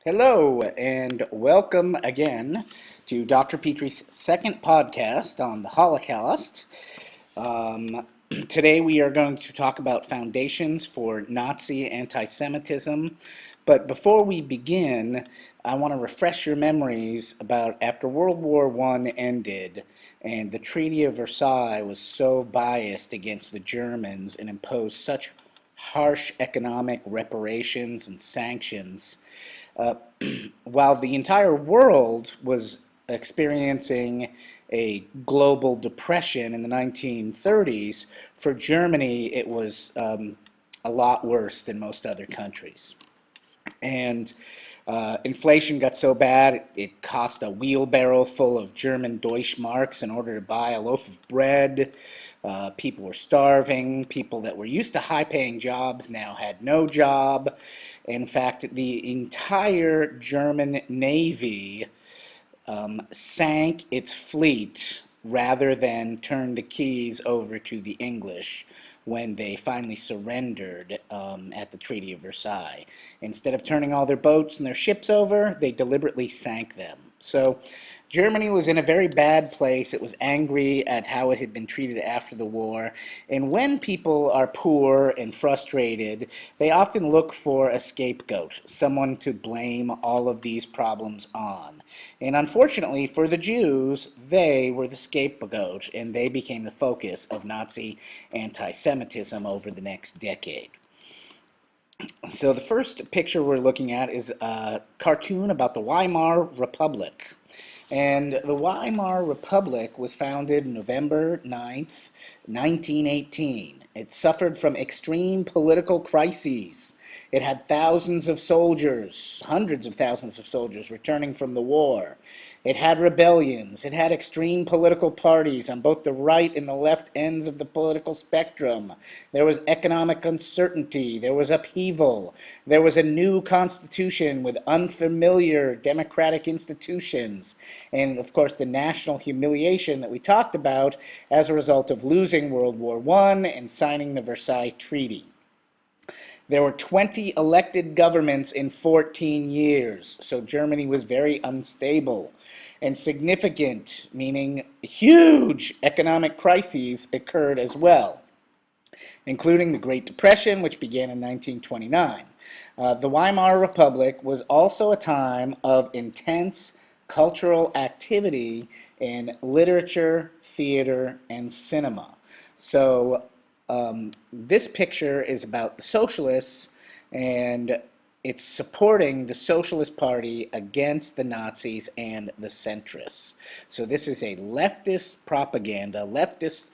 Hello, and welcome again to Dr. Petri's second podcast on the Holocaust. Um, Today we are going to talk about foundations for Nazi anti-Semitism. But before we begin, I want to refresh your memories about after World War I ended and the Treaty of Versailles was so biased against the Germans and imposed such harsh economic reparations and sanctions. Uh, while the entire world was experiencing a global depression in the 1930s, for Germany it was a lot worse than most other countries. And inflation got so bad it cost a wheelbarrow full of German Deutschmarks in order to buy a loaf of bread. People were starving. People that were used to high-paying jobs now had no job. In fact, the entire German Navy sank its fleet rather than turn the keys over to the English when they finally surrendered at the Treaty of Versailles. Instead of turning all their boats and their ships over, they deliberately sank them. So Germany was in a very bad place. It was angry at how it had been treated after the war. And when people are poor and frustrated, they often look for a scapegoat, someone to blame all of these problems on. And unfortunately for the Jews, they were the scapegoat, and they became the focus of Nazi anti-Semitism over the next decade. So the first picture we're looking at is a cartoon about the Weimar Republic. And the Weimar Republic was founded November 9th, 1918. It suffered from extreme political crises. It had thousands of soldiers, hundreds of thousands of soldiers returning from the war. It had rebellions. It had extreme political parties on both the right and the left ends of the political spectrum. There was economic uncertainty. There was upheaval. There was a new constitution with unfamiliar democratic institutions. And, of course, the national humiliation that we talked about as a result of losing World War I and signing the Versailles Treaty. There were 20 elected governments in 14 years, so Germany was very unstable. And significant, meaning huge economic crises occurred as well, including the Great Depression, which began in 1929. The Weimar Republic was also a time of intense cultural activity in literature, theater, and cinema. So this picture is about the socialists, and it's supporting the Socialist Party against the Nazis and the centrists. So this is a leftist propaganda, leftist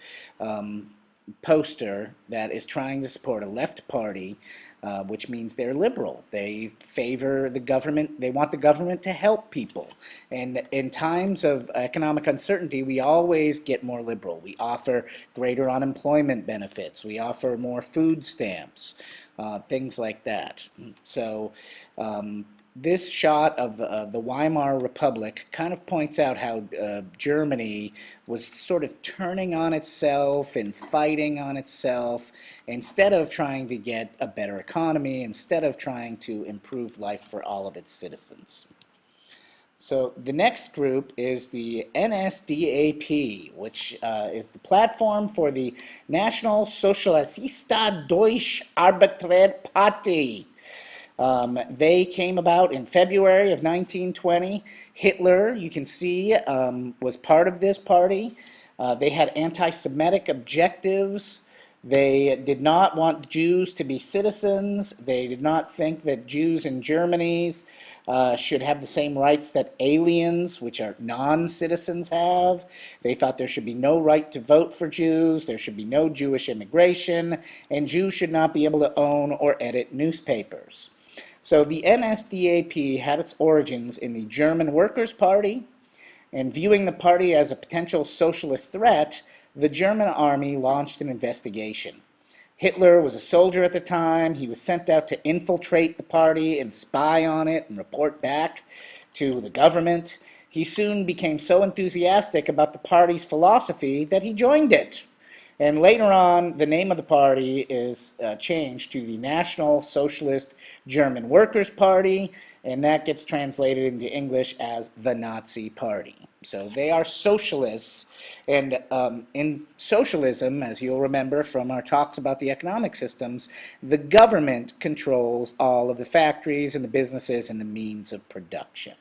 poster that is trying to support a left party, which means they're liberal. They favor the government. They want the government to help people. And in times of economic uncertainty, we always get more liberal. We offer greater unemployment benefits. We offer more food stamps, things like that. So this shot of the Weimar Republic kind of points out how Germany was sort of turning on itself and fighting on itself instead of trying to get a better economy, instead of trying to improve life for all of its citizens. So the next group is the NSDAP, which is the platform for the National Sozialistische Deutsche Arbeiterpartei. They came about in February of 1920. Hitler, you can see, was part of this party. They had anti-Semitic objectives. They did not want Jews to be citizens. They did not think that Jews in Germany should have the same rights that aliens, which are non-citizens, have. They thought there should be no right to vote for Jews, there should be no Jewish immigration, and Jews should not be able to own or edit newspapers. So the NSDAP had its origins in the German Workers' Party, and viewing the party as a potential socialist threat, the German army launched an investigation. Hitler was a soldier at the time. He was sent out to infiltrate the party and spy on it and report back to the government. He soon became so enthusiastic about the party's philosophy that he joined it. And later on, the name of the party is changed to the National Socialist German Workers' Party, and that gets translated into English as the Nazi Party. So they are socialists, and in socialism, as you'll remember from our talks about the economic systems, the government controls all of the factories and the businesses and the means of production.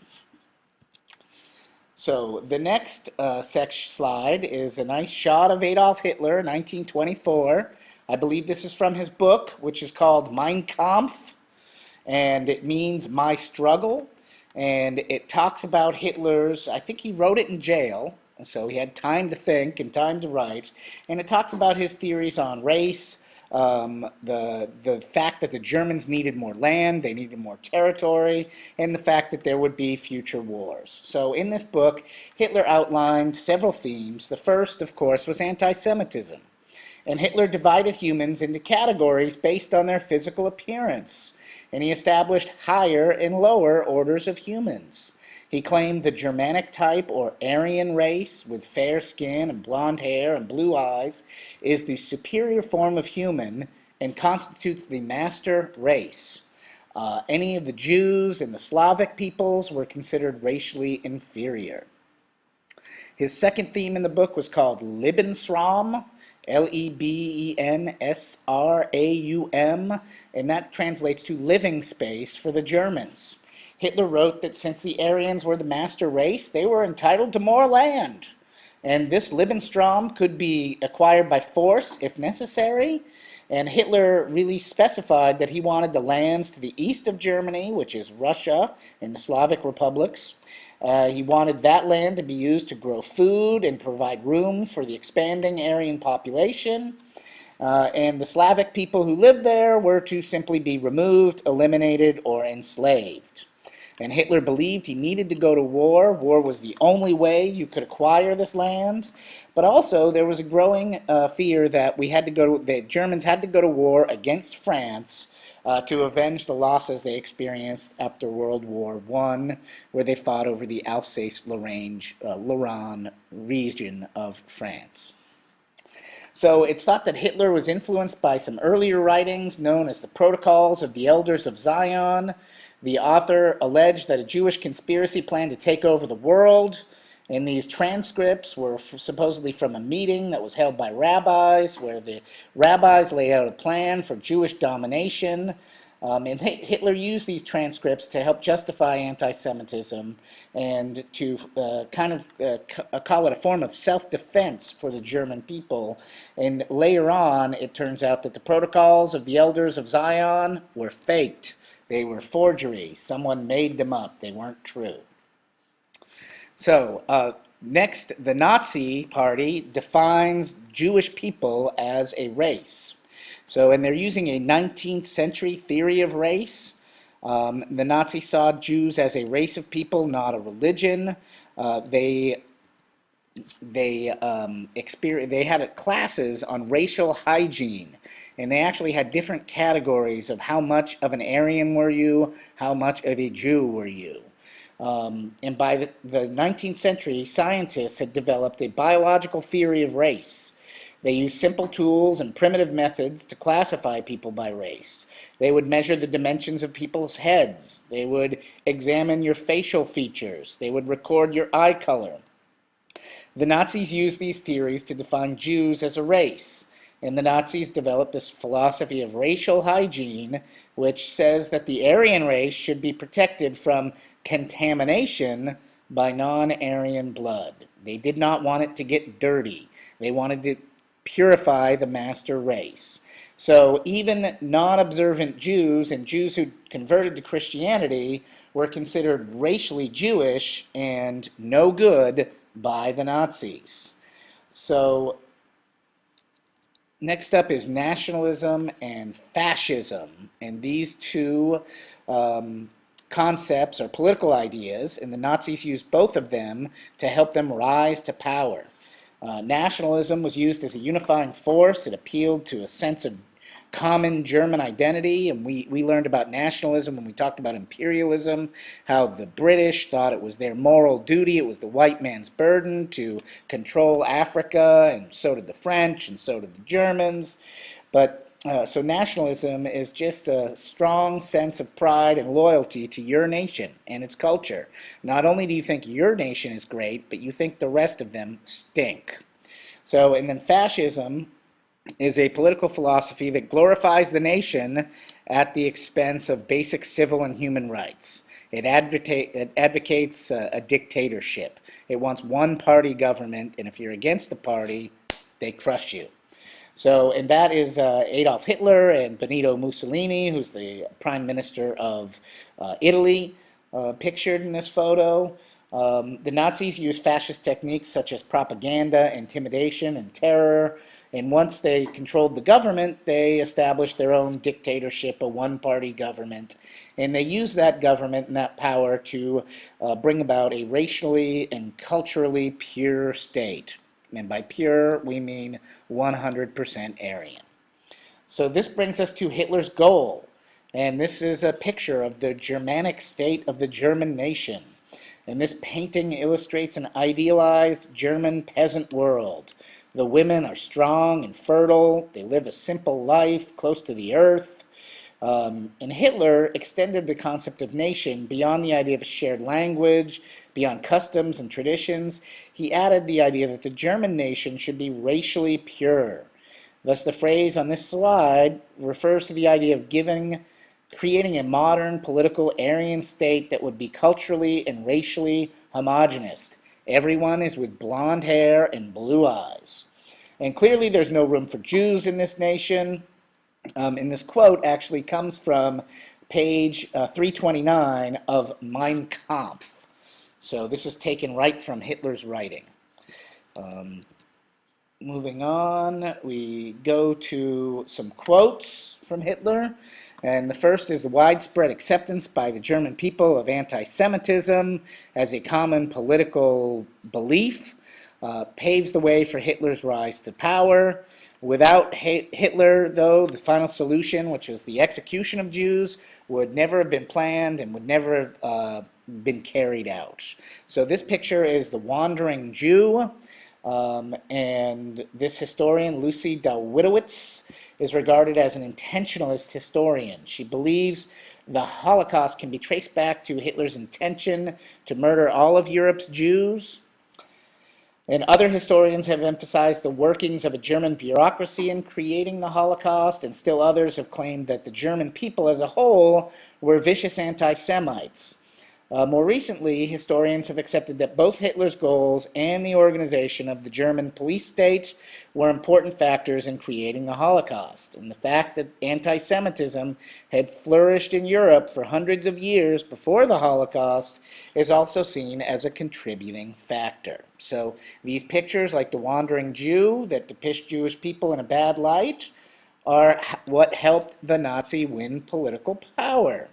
So the next slide is a nice shot of Adolf Hitler, 1924. I believe this is from his book, which is called Mein Kampf, and it means my struggle. And it talks about Hitler's, I think he wrote it in jail, so he had time to think and time to write. And it talks about his theories on race, the fact that the Germans needed more land, they needed more territory, and the fact that there would be future wars. So in this book, Hitler outlined several themes. The first, of course, was anti-Semitism. And Hitler divided humans into categories based on their physical appearance. And he established higher and lower orders of humans. He claimed the Germanic type, or Aryan race, with fair skin and blonde hair and blue eyes, is the superior form of human and constitutes the master race. Any of the Jews and the Slavic peoples were considered racially inferior. His second theme in the book was called Lebensraum, Lebensraum, and that translates to living space for the Germans. Hitler wrote that since the Aryans were the master race, they were entitled to more land. And this Lebensraum could be acquired by force if necessary. And Hitler really specified that he wanted the lands to the east of Germany, which is Russia and the Slavic republics. He wanted that land to be used to grow food and provide room for the expanding Aryan population. And the Slavic people who lived there were to simply be removed, eliminated, or enslaved. And Hitler believed he needed to go to war. War was the only way you could acquire this land. But also there was a growing fear that the Germans had to go to war against France to avenge the losses they experienced after World War I, where they fought over the Alsace-Lorraine region of France. So it's thought that Hitler was influenced by some earlier writings known as the Protocols of the Elders of Zion. The author alleged that a Jewish conspiracy planned to take over the world, and these transcripts were supposedly from a meeting that was held by rabbis, where the rabbis laid out a plan for Jewish domination. And Hitler used these transcripts to help justify anti-Semitism and to call it a form of self-defense for the German people. And later on, it turns out that the Protocols of the Elders of Zion were faked. They were forgeries. Someone made them up. They weren't true. So, next, the Nazi Party defines Jewish people as a race. So, and they're using a 19th century theory of race. The Nazis saw Jews as a race of people, not a religion. They had classes on racial hygiene, and they actually had different categories of how much of an Aryan were you, how much of a Jew were you. And by the 19th century, scientists had developed a biological theory of race. They used simple tools and primitive methods to classify people by race. They would measure the dimensions of people's heads. They would examine your facial features. They would record your eye color. The Nazis used these theories to define Jews as a race. And the Nazis developed this philosophy of racial hygiene, which says that the Aryan race should be protected from contamination by non-Aryan blood. They did not want it to get dirty. They wanted to purify the master race. So even non-observant Jews and Jews who converted to Christianity were considered racially Jewish and no good by the Nazis. So next up is nationalism and fascism. And these two concepts are political ideas, and the Nazis used both of them to help them rise to power. Nationalism was used as a unifying force. It appealed to a sense of common German identity, and we learned about nationalism when we talked about imperialism, how the British thought it was their moral duty, it was the white man's burden to control Africa, and so did the French, and so did the Germans. But So nationalism is just a strong sense of pride and loyalty to your nation and its culture. Not only do you think your nation is great, but you think the rest of them stink. So, and then fascism is a political philosophy that glorifies the nation at the expense of basic civil and human rights. It advocates a dictatorship. It wants one-party government, and if you're against the party, they crush you. So, and that is Adolf Hitler and Benito Mussolini, who's the prime minister of Italy, pictured in this photo. The Nazis used fascist techniques such as propaganda, intimidation, and terror. And once they controlled the government, they established their own dictatorship, a one-party government. And they used that government and that power to bring about a racially and culturally pure state. And by pure, we mean 100% Aryan. So this brings us to Hitler's goal. And this is a picture of the Germanic state of the German nation. And this painting illustrates an idealized German peasant world. The women are strong and fertile. They live a simple life close to the earth. And Hitler extended the concept of nation beyond the idea of a shared language, beyond customs and traditions. He added the idea that the German nation should be racially pure. Thus, the phrase on this slide refers to the idea of creating a modern political Aryan state that would be culturally and racially homogenous. Everyone is with blonde hair and blue eyes. And clearly there's no room for Jews in this nation. And this quote actually comes from page 329 of Mein Kampf. So this is taken right from Hitler's writing. Moving on, we go to some quotes from Hitler. And the first is the widespread acceptance by the German people of anti-Semitism as a common political belief paves the way for Hitler's rise to power. Without Hitler, though, the final solution, which was the execution of Jews, would never have been planned and would never have been carried out. So this picture is the Wandering Jew, and this historian, Lucy Dawidowitz, is regarded as an intentionalist historian. She believes the Holocaust can be traced back to Hitler's intention to murder all of Europe's Jews. And other historians have emphasized the workings of a German bureaucracy in creating the Holocaust, and still others have claimed that the German people as a whole were vicious anti-Semites. More recently, historians have accepted that both Hitler's goals and the organization of the German police state were important factors in creating the Holocaust. And the fact that anti-Semitism had flourished in Europe for hundreds of years before the Holocaust is also seen as a contributing factor. So these pictures, like the Wandering Jew, that depict Jewish people in a bad light, are what helped the Nazi win political power.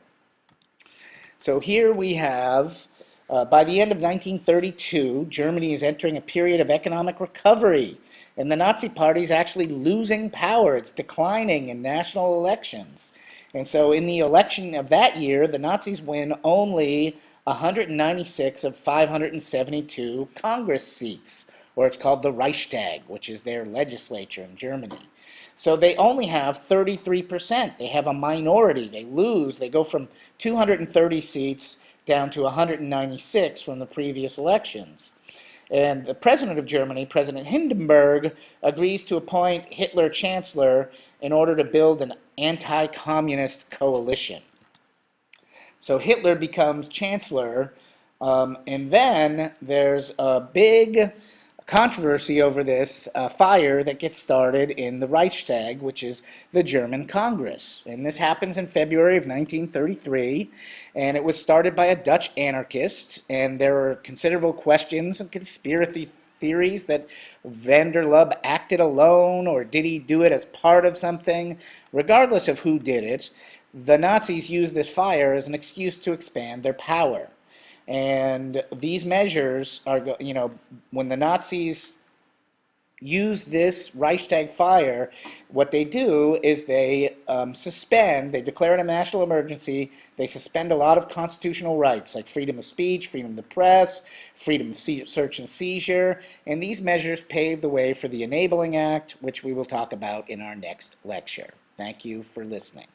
So here we have, by the end of 1932, Germany is entering a period of economic recovery, and the Nazi Party is actually losing power. It's declining in national elections. And so in the election of that year, the Nazis win only 196 of 572 Congress seats, or it's called the Reichtag, which is their legislature in Germany. So they only have 33%. They have a minority. They lose. They go from 230 seats down to 196 from the previous elections. And the president of Germany, President Hindenburg, agrees to appoint Hitler chancellor in order to build an anti-communist coalition. So Hitler becomes chancellor, and then there's a big controversy over this fire that gets started in the Reichtag, which is the German Congress. And this happens in February of 1933, and it was started by a Dutch anarchist, and there were considerable questions and conspiracy theories that van der Lubbe acted alone, or did he do it as part of something? Regardless of who did it, the Nazis used this fire as an excuse to expand their power. And these measures are, when the Nazis use this Reichstag fire, what they do is they they declare it a national emergency, they suspend a lot of constitutional rights, like freedom of speech, freedom of the press, freedom of search and seizure, and these measures pave the way for the Enabling Act, which we will talk about in our next lecture. Thank you for listening.